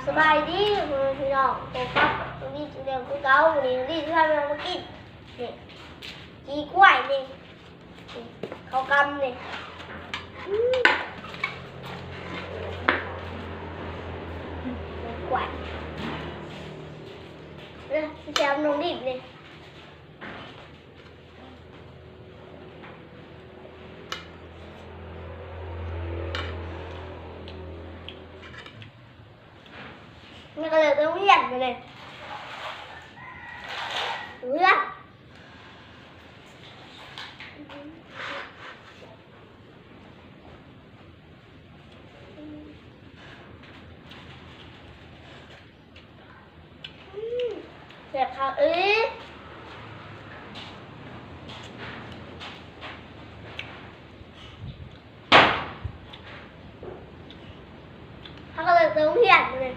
สบายดีพี่น้องโอ้ครับตรงนี้เดี๋ยวกูเกาวันนี้ที่ทำมากินนี่กีกล้วยนี่เขากำนี่กล้วยเนี่ยแซมลงดิบนี่มันก็เลยต้องเรียนไปเลยเลือดเสียบขาเขาก็เลยต้องเรียนไปเลย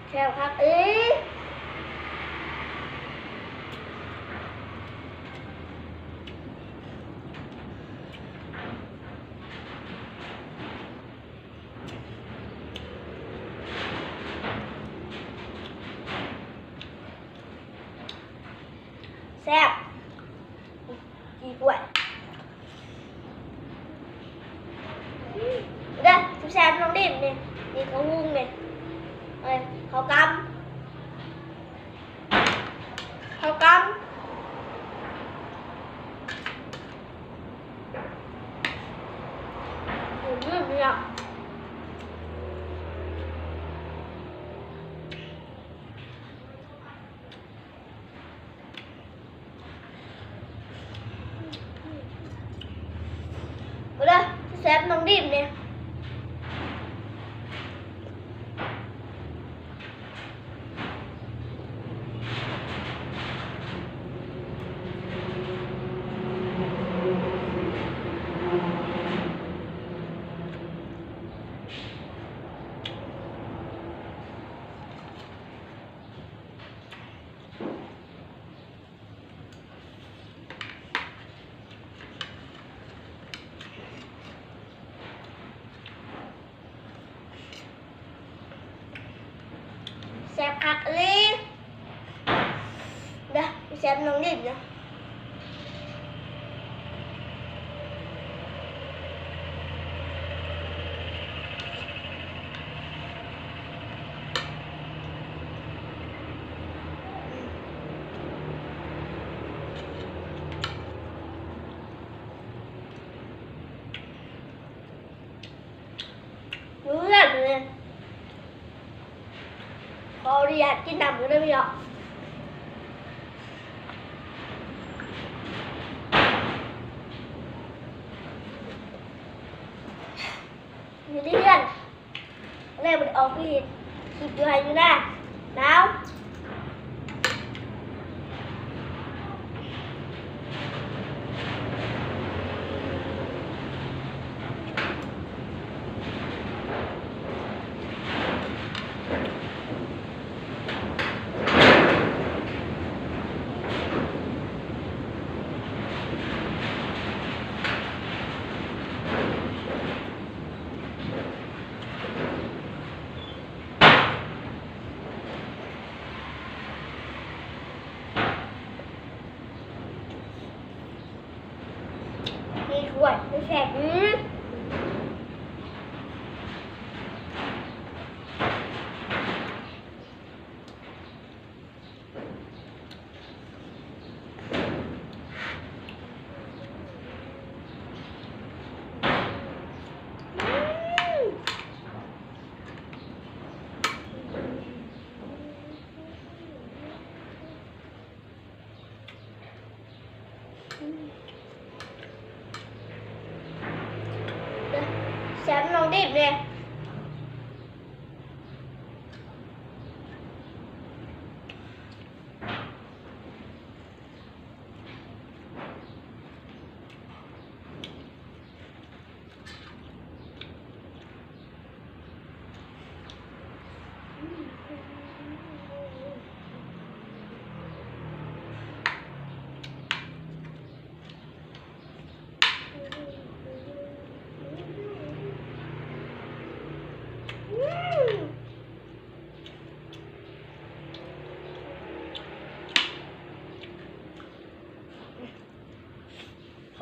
แซ่บครับแซ่บอีกว่าเด้อแซ่บลงดิบนี่นี่เขาหุ้งนี่เขากำเนี่ยเด้อแซ่บลงดิบนี่แซ่บคักเลยเด้อแซ่บลงดิบนะรู้เรื่องเลยพอเรียนกินน้ำก็ได้ไม่หรอกอยู่ที่เรียนเลยมันออกไปคลิปอยู่ให้อยู่นะหนาวมีขวดไม่แสบแซมลงดิบเลย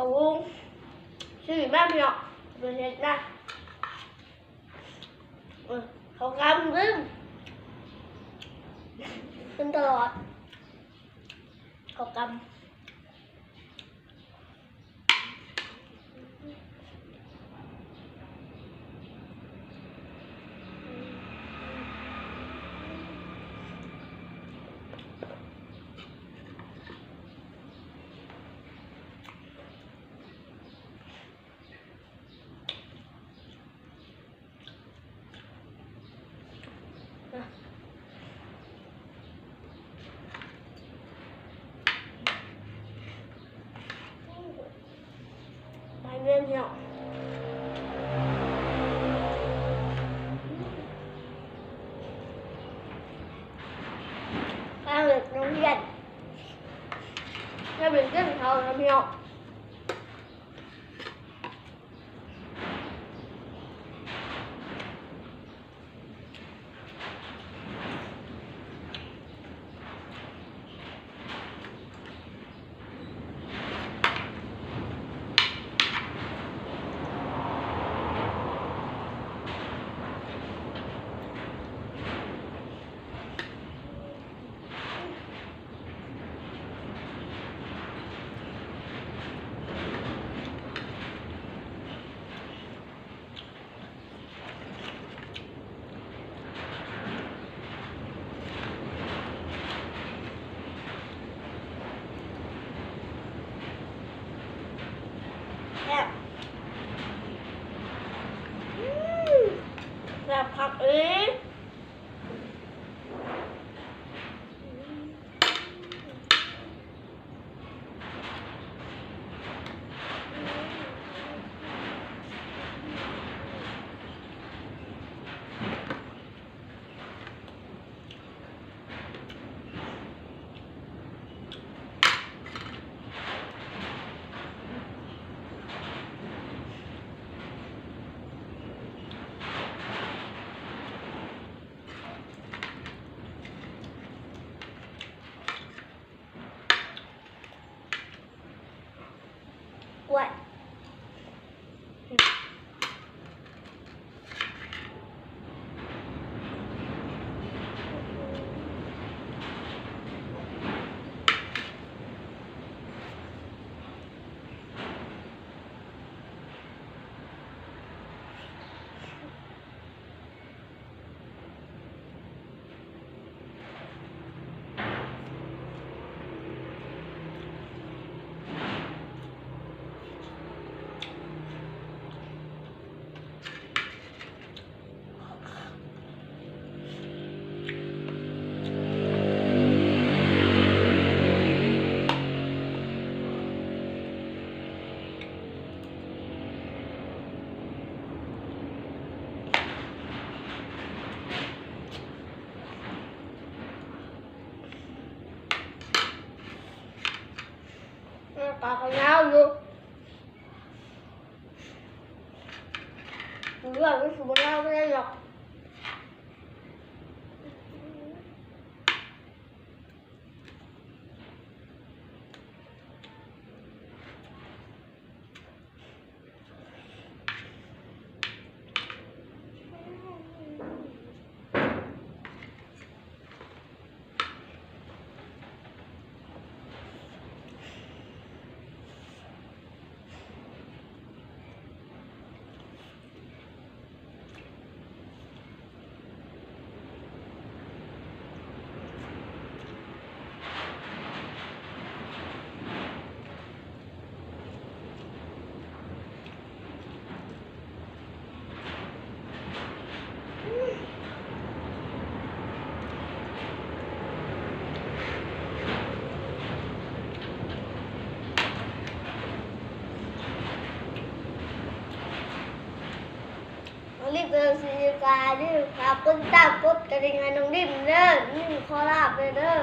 เขาซื้อบ้านพี่น้องเป็นเห็ดได้เขากำลืมขึ้นตลอดเขากำเรื่องเนาะข้างเด็กน้องเรียนถ้าเป็นเรื่องเขาน้องเนาะแบบผักกล้วยปากยาวอยู่เรื่องไม่สูงยาวไม่ได้หรอกรีบเดินสีกาดิครับกดตามกดกระดิ่งให้น้องดิมเด้อนี่ขอลาบเลยเด้อ